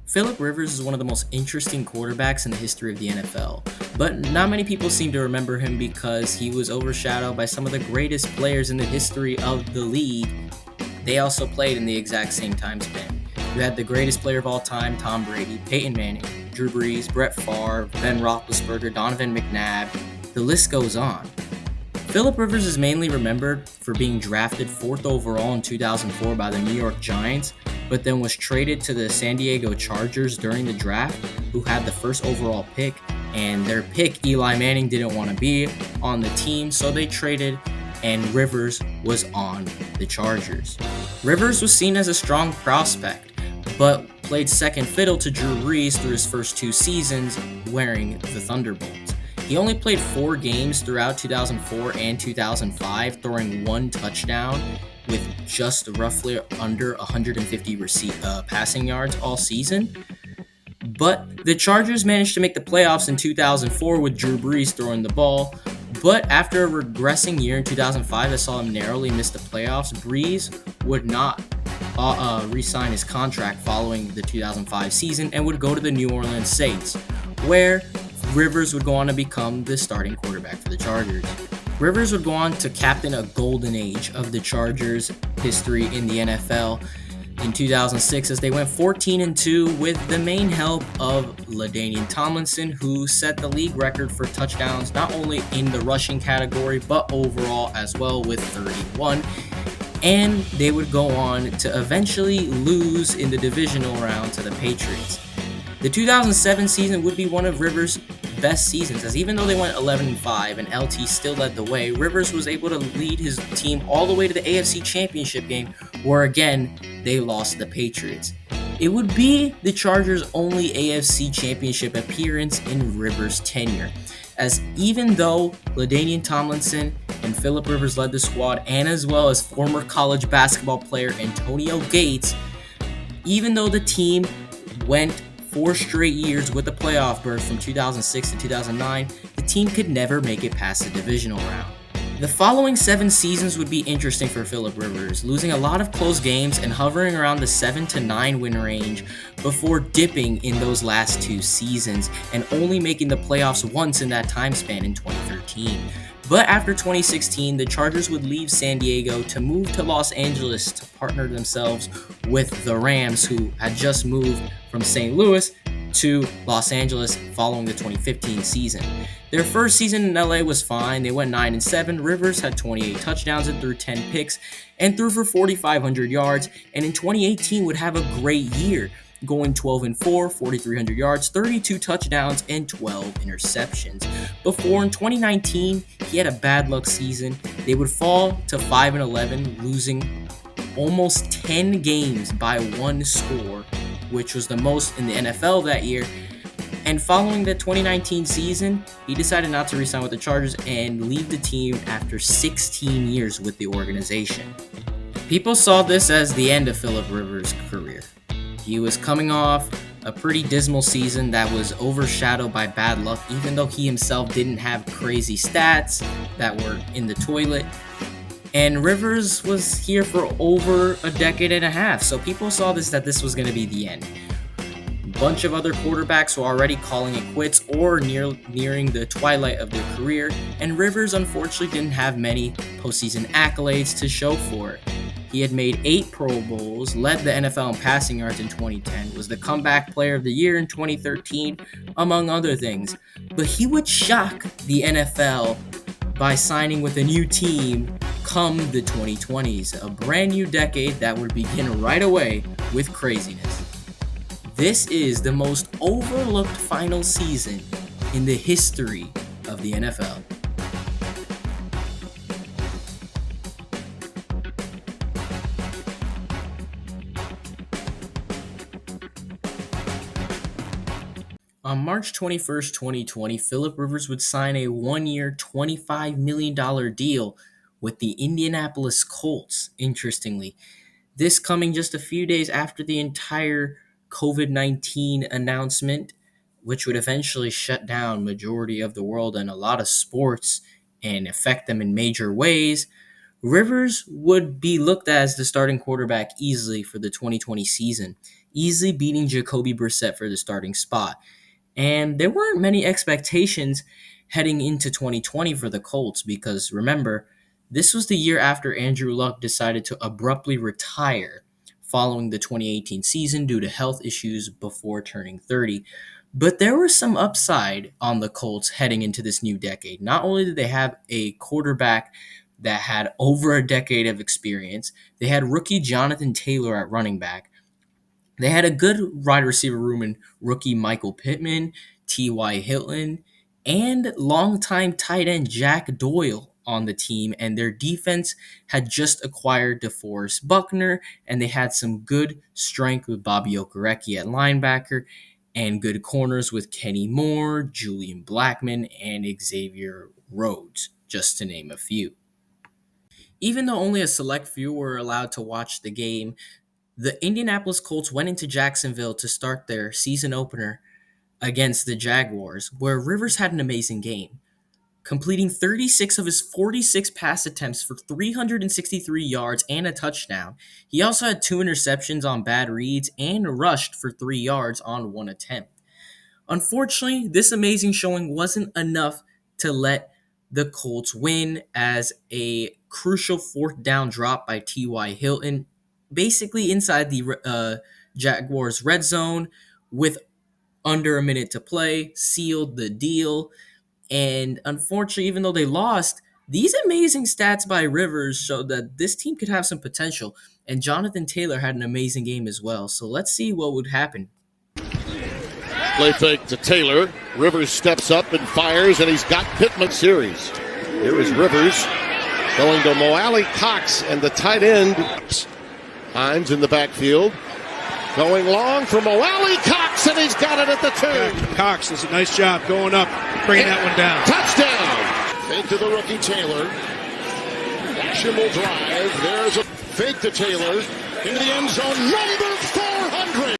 Philip Rivers is one of the most interesting quarterbacks in the history of the NFL, but not many people seem to remember him because he was overshadowed by some of the greatest players in the history of the league. They also played in the exact same time span. You had the greatest player of all time, Tom Brady, Peyton Manning, Drew Brees, Brett Favre, Ben Roethlisberger, Donovan McNabb. The list goes on. Philip Rivers is mainly remembered for being drafted 4th overall in 2004 by the New York Giants, but then was traded to the San Diego Chargers during the draft, who had the first overall pick, and their pick, Eli Manning, didn't want to be on the team, so they traded, and Rivers was on the Chargers. Rivers was seen as a strong prospect, but played second fiddle to Drew Brees through his first 2 seasons wearing the Thunderbolt. He only played 4 games throughout 2004 and 2005, throwing 1 touchdown with just roughly under 150 passing yards all season. But the Chargers managed to make the playoffs in 2004 with Drew Brees throwing the ball. But after a regressing year in 2005 that saw him narrowly miss the playoffs, Brees would not re-sign his contract following the 2005 season and would go to the New Orleans Saints, where Rivers would go on to become the starting quarterback for the Chargers. Rivers would go on to captain a golden age of the Chargers' history in the NFL in 2006 as they went 14-2 with the main help of LaDainian Tomlinson, who set the league record for touchdowns not only in the rushing category but overall as well with 31. And they would go on to eventually lose in the divisional round to the Patriots. The 2007 season would be one of Rivers' best seasons, as even though they went 11-5 and LT still led the way, Rivers was able to lead his team all the way to the AFC Championship game, where again, they lost to the Patriots. It would be the Chargers' only AFC Championship appearance in Rivers' tenure, as even though LaDainian Tomlinson and Philip Rivers led the squad, and as well as former college basketball player Antonio Gates, even though the team went 4 straight years with a playoff berth from 2006 to 2009, the team could never make it past the divisional round. The following 7 seasons would be interesting for Philip Rivers, losing a lot of close games and hovering around the 7-9 win range before dipping in those last 2 seasons and only making the playoffs once in that time span in 2013. But after 2016, the Chargers would leave San Diego to move to Los Angeles to partner themselves with the Rams, who had just moved from St. Louis to Los Angeles following the 2015 season. Their first season in LA was fine. They went 9-7. Rivers had 28 touchdowns and threw 10 picks and threw for 4,500 yards, and in 2018 would have a great year, going 12-4, 4,300 yards, 32 touchdowns, and 12 interceptions. Before in 2019, he had a bad luck season. They would fall to 5-11, losing almost 10 games by 1 score, which was the most in the NFL that year. And following the 2019 season, he decided not to re-sign with the Chargers and leave the team after 16 years with the organization. People saw this as the end of Philip Rivers' career. He was coming off a pretty dismal season that was overshadowed by bad luck, even though he himself didn't have crazy stats that were in the toilet. And Rivers was here for over a decade and a half, so people saw that this was going to be the end. A bunch of other quarterbacks were already calling it quits or nearing the twilight of their career, and Rivers unfortunately didn't have many postseason accolades to show for it. He had made 8 Pro Bowls, led the NFL in passing yards in 2010, was the comeback player of the year in 2013, among other things. But he would shock the NFL by signing with a new team come the 2020s, a brand new decade that would begin right away with craziness. This is the most overlooked final season in the history of the NFL. On March 21st, 2020, Philip Rivers would sign a 1-year, $25 million deal with the Indianapolis Colts, interestingly. This coming just a few days after the entire COVID-19 announcement, which would eventually shut down majority of the world and a lot of sports and affect them in major ways. Rivers would be looked at as the starting quarterback easily for the 2020 season. easily beating Jacoby Brissett for the starting spot. And there weren't many expectations heading into 2020 for the Colts because remember, this was the year after Andrew Luck decided to abruptly retire following the 2018 season due to health issues before turning 30. But there was some upside on the Colts heading into this new decade. Not only did they have a quarterback that had over a decade of experience, they had rookie Jonathan Taylor at running back. They had a good wide receiver room in rookie Michael Pittman, T.Y. Hilton, and longtime tight end Jack Doyle on the team. And their defense had just acquired DeForest Buckner, and they had some good strength with Bobby Okereke at linebacker and good corners with Kenny Moore, Julian Blackman, and Xavier Rhodes, just to name a few. Even though only a select few were allowed to watch the game, the Indianapolis Colts went into Jacksonville to start their season opener against the Jaguars, where Rivers had an amazing game, completing 36 of his 46 pass attempts for 363 yards and a touchdown. He also had 2 interceptions on bad reads and rushed for 3 yards on one attempt. Unfortunately, this amazing showing wasn't enough to let the Colts win as a crucial fourth down drop by T.Y. Hilton, basically inside the Jaguars' red zone with under a minute to play, sealed the deal. And unfortunately, even though they lost, these amazing stats by Rivers showed that this team could have some potential. And Jonathan Taylor had an amazing game as well. So let's see what would happen. Play fake to Taylor. Rivers steps up and fires, and he's got Pittman series. Here is Rivers going to Mo Alley-Cox and the tight end. Hines in the backfield. Going long for Mo Alley-Cox, and he's got it at the 2. Yeah, Cox does a nice job going up, bringing that one down. Touchdown! Fake to the rookie Taylor. Action will drive. There's a fake to Taylor. Into the end zone, number 400.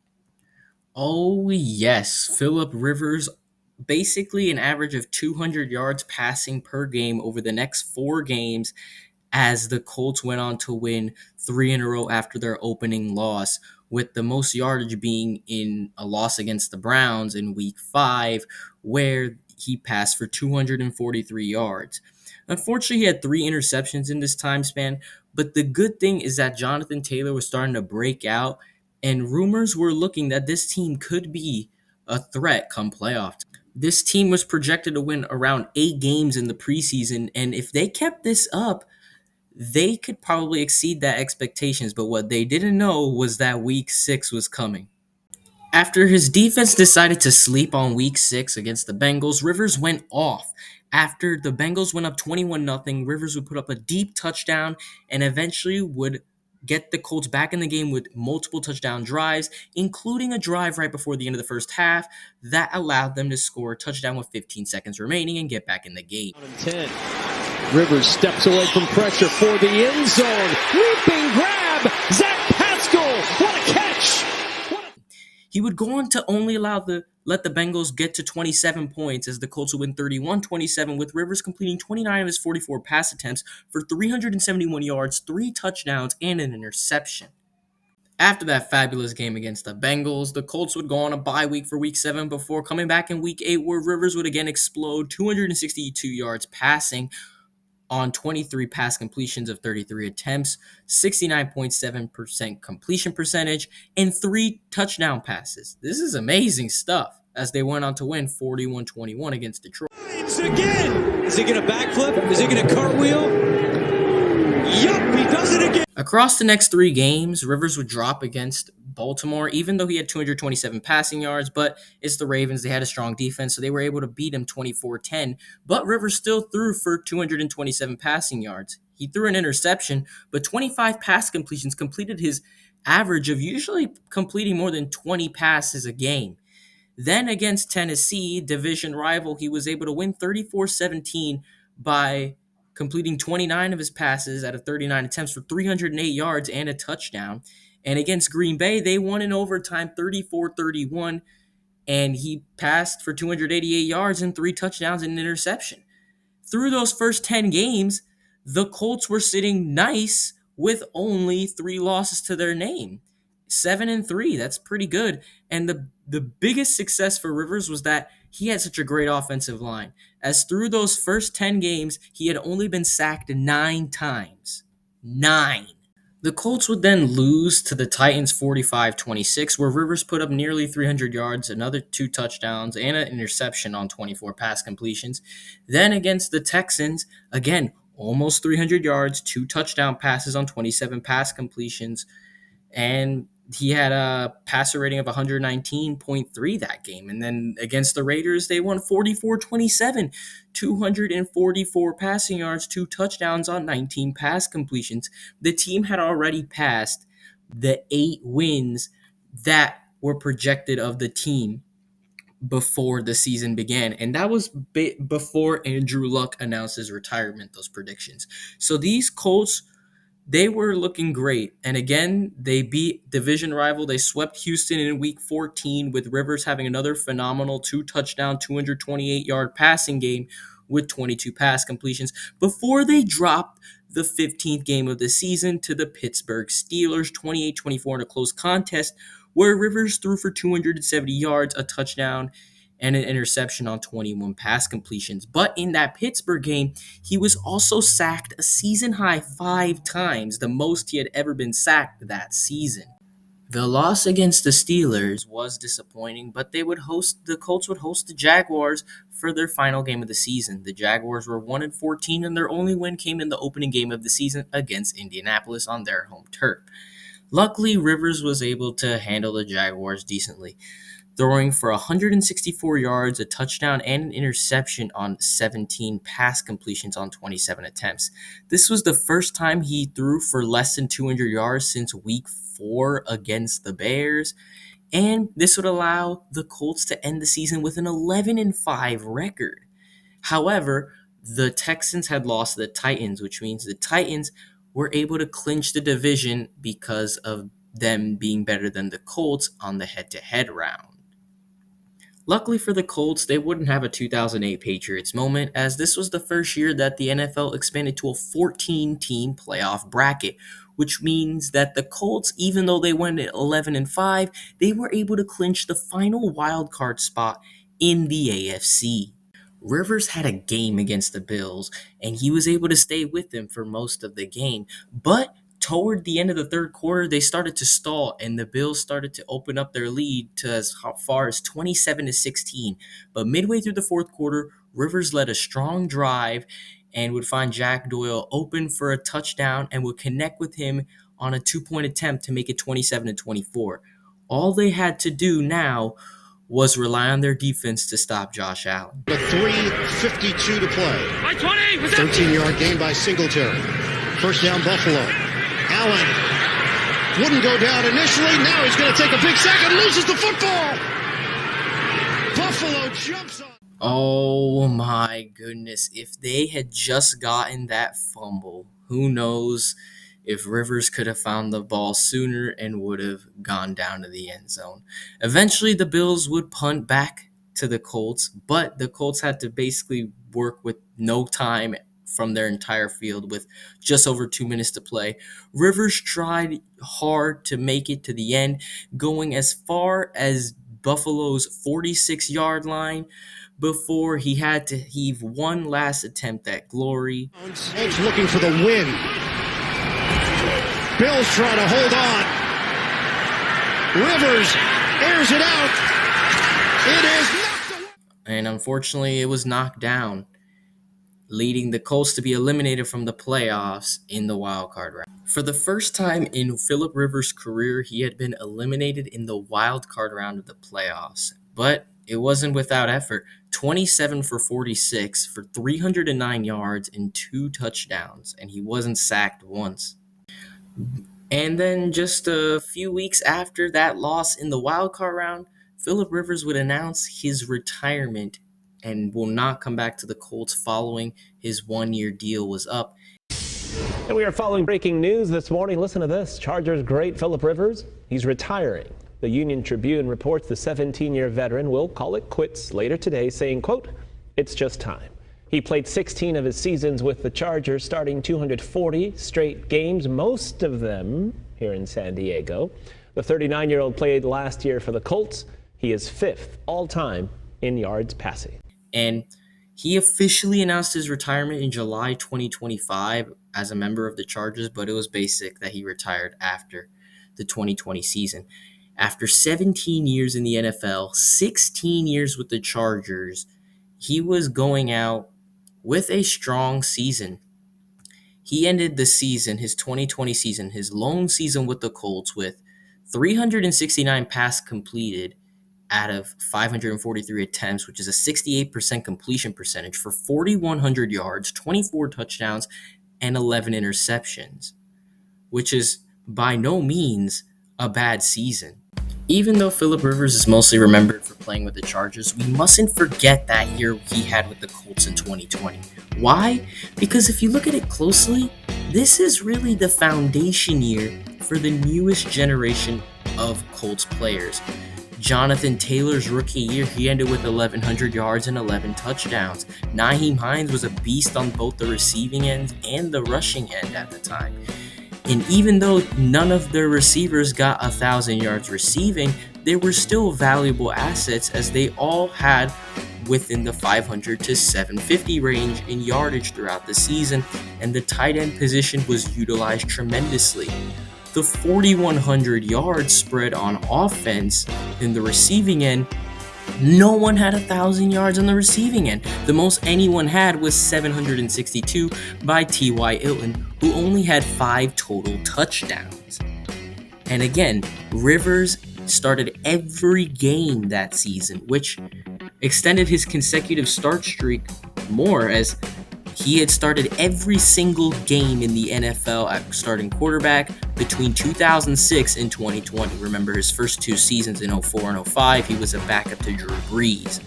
Oh, yes. Phillip Rivers, basically an average of 200 yards passing per game over the next 4 games as the Colts went on to win 3 in a row after their opening loss, with the most yardage being in a loss against the Browns in Week 5, where he passed for 243 yards. Unfortunately, he had 3 interceptions in this time span, but the good thing is that Jonathan Taylor was starting to break out, and rumors were looking that this team could be a threat come playoff time. This team was projected to win around 8 games in the preseason, and if they kept this up, they could probably exceed that expectations. But what they didn't know was that Week 6 was coming. After his defense decided to sleep on Week 6 against the Bengals, Rivers went off. After the Bengals went up 21-0, Rivers would put up a deep touchdown and eventually would get the Colts back in the game with multiple touchdown drives, including a drive right before the end of the first half that allowed them to score a touchdown with 15 seconds remaining and get back in the game. 10. Rivers steps away from pressure for the end zone. Leaping grab. Zach Pascal. What a catch. He would go on to only let the Bengals get to 27 points as the Colts would win 31-27, with Rivers completing 29 of his 44 pass attempts for 371 yards, 3 touchdowns, and an interception. After that fabulous game against the Bengals, the Colts would go on a bye week for Week 7 before coming back in Week 8, where Rivers would again explode 262 yards passing on 23 pass completions of 33 attempts, 69.7% completion percentage, and 3 touchdown passes. This is amazing stuff as they went on to win 41-21 against Detroit. Again. Is he going to backflip? Is he going to cartwheel? Yup, he does it again. Across the next 3 games, Rivers would drop against Baltimore, even though he had 227 passing yards, but it's the Ravens. They had a strong defense, so they were able to beat him 24-10, but Rivers still threw for 227 passing yards. He threw an interception, but 25 pass completions completed his average of usually completing more than 20 passes a game. Then against Tennessee, division rival, he was able to win 34-17 by completing 29 of his passes out of 39 attempts for 308 yards and a touchdown. And against Green Bay, they won in overtime 34-31, and he passed for 288 yards and 3 touchdowns and an interception. Through those first 10 games, the Colts were sitting nice with only 3 losses to their name. 7-3. That's pretty good. And the biggest success for Rivers was that he had such a great offensive line. As through those first 10 games, he had only been sacked 9 times. 9. The Colts would then lose to the Titans 45-26, where Rivers put up nearly 300 yards, another 2 touchdowns, and an interception on 24 pass completions. Then against the Texans, again, almost 300 yards, 2 touchdown passes on 27 pass completions, and he had a passer rating of 119.3 that game. And then against the Raiders, they won 44-27, 244 passing yards, 2 touchdowns on 19 pass completions. The team had already passed the 8 wins that were projected of the team before the season began. And that was before Andrew Luck announced his retirement, those predictions. So these Colts, they were looking great. And again, they beat division rival. They swept Houston in week 14 with Rivers having another phenomenal 2-touchdown, 228-yard passing game with 22 pass completions before they dropped the 15th game of the season to the Pittsburgh Steelers, 28-24 in a close contest where Rivers threw for 270 yards, a touchdown, and an interception on 21 pass completions. But in that Pittsburgh game, he was also sacked a season-high 5 times, the most he had ever been sacked that season. The loss against the Steelers was disappointing, but the Colts would host the Jaguars for their final game of the season. The Jaguars were 1-14, and their only win came in the opening game of the season against Indianapolis on their home turf. Luckily, Rivers was able to handle the Jaguars decently, throwing for 164 yards, a touchdown, and an interception on 17 pass completions on 27 attempts. This was the first time he threw for less than 200 yards since week 4 against the Bears, and this would allow the Colts to end the season with an 11-5 record. However, the Texans had lost to the Titans, which means the Titans were able to clinch the division because of them being better than the Colts on the head-to-head round. Luckily for the Colts, they wouldn't have a 2008 Patriots moment, as this was the first year that the NFL expanded to a 14-team playoff bracket, which means that the Colts, even though they went at 11-5, they were able to clinch the final wildcard spot in the AFC. Rivers had a game against the Bills, and he was able to stay with them for most of the game, but toward the end of the third quarter, they started to stall, and the Bills started to open up their lead to as far as 27-16. But midway through the fourth quarter, Rivers led a strong drive and would find Jack Doyle open for a touchdown and would connect with him on a 2-point attempt to make it 27-24. All they had to do now was rely on their defense to stop Josh Allen. The 3:52 to play. 13-yard gain by Singletary. First down, Buffalo. Allen wouldn't go down initially. Now he's going to take a big sack and loses the football. Buffalo jumps on. Oh my goodness. If they had just gotten that fumble, who knows if Rivers could have found the ball sooner and would have gone down to the end zone. Eventually, the Bills would punt back to the Colts, but the Colts had to basically work with no time from their entire field with just over 2 minutes to play. Rivers tried hard to make it to the end, going as far as Buffalo's 46-yard line before he had to heave one last attempt at glory. Colts looking for the win. Bills trying to hold on. Rivers airs it out. It is knocked away. And unfortunately, it was knocked down, leading the Colts to be eliminated from the playoffs in the wild card round. For the first time in Philip Rivers' career, he had been eliminated in the wild card round of the playoffs. But it wasn't without effort. 27 for 46 for 309 yards and 2 touchdowns, and he wasn't sacked once. And then just a few weeks after that loss in the wildcard round, Philip Rivers would announce his retirement and will not come back to the Colts following his 1-year deal was up. And we are following breaking news this morning. Listen to this. Chargers great Philip Rivers, he's retiring. The Union Tribune reports the 17-year veteran will call it quits later today, saying, quote, "It's just time." He played 16 of his seasons with the Chargers, starting 240 straight games, most of them here in San Diego. The 39-year-old played last year for the Colts. He is 5th all-time in yards passing. And he officially announced his retirement in July 2025 as a member of the Chargers, but it was basic that he retired after the 2020 season. After 17 years in the NFL, 16 years with the Chargers, he was going out with a strong season. He ended the season, his 2020 season, his lone season with the Colts, with 369 passes completed out of 543 attempts, which is a 68% completion percentage for 4,100 yards, 24 touchdowns, and 11 interceptions, which is by no means a bad season. Even though Philip Rivers is mostly remembered for playing with the Chargers, we mustn't forget that year he had with the Colts in 2020. Why? Because if you look at it closely, this is really the foundation year for the newest generation of Colts players. Jonathan Taylor's rookie year, he ended with 1,100 yards and 11 touchdowns. Nyheim Hines was a beast on both the receiving end and the rushing end at the time. And even though none of their receivers got 1,000 yards receiving, they were still valuable assets as they all had within the 500 to 750 range in yardage throughout the season, and the tight end position was utilized tremendously. The 4,100 yards spread on offense in the receiving end, no one had 1,000 yards on the receiving end. The most anyone had was 762 by T.Y. Hilton, who only had 5 total touchdowns. And again, Rivers started every game that season, which extended his consecutive start streak more, as he had started every single game in the NFL at starting quarterback between 2006 and 2020. Remember, his first 2 seasons in 04 and 05, he was a backup to Drew Brees.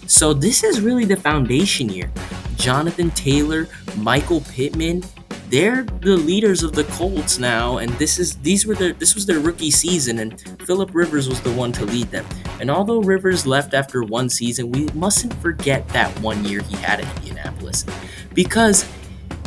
So this is really the foundation year. Jonathan Taylor, Michael Pittman, they're the leaders of the Colts now, and this was their rookie season, and Philip Rivers was the one to lead them. And although Rivers left after 1 season, we mustn't forget that 1 year he had in Indianapolis. Because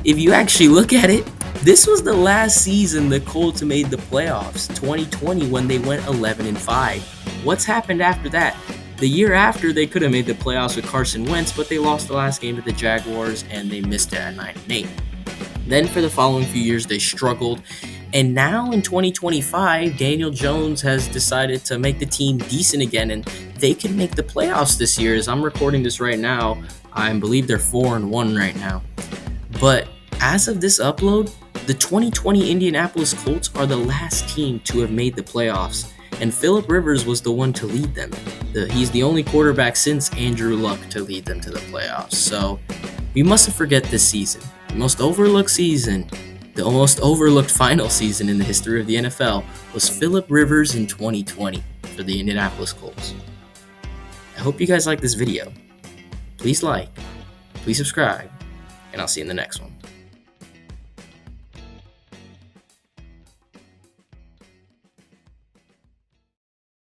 if you actually look at it, this was the last season the Colts made the playoffs, 2020, when they went 11-5. What's happened after that? The year after, they could have made the playoffs with Carson Wentz, but they lost the last game to the Jaguars, and they missed it at 9-8. Then for the following few years, they struggled. And now in 2025, Daniel Jones has decided to make the team decent again, and they can make the playoffs this year. As I'm recording this right now, I believe they're 4-1 right now. But as of this upload, the 2020 Indianapolis Colts are the last team to have made the playoffs, and Philip Rivers was the one to lead them. He's the only quarterback since Andrew Luck to lead them to the playoffs. So we mustn't forget this season. The most overlooked season, the most overlooked final season in the history of the NFL was Philip Rivers in 2020 for the Indianapolis Colts. I hope you guys like this video. Please like, please subscribe, and I'll see you in the next one.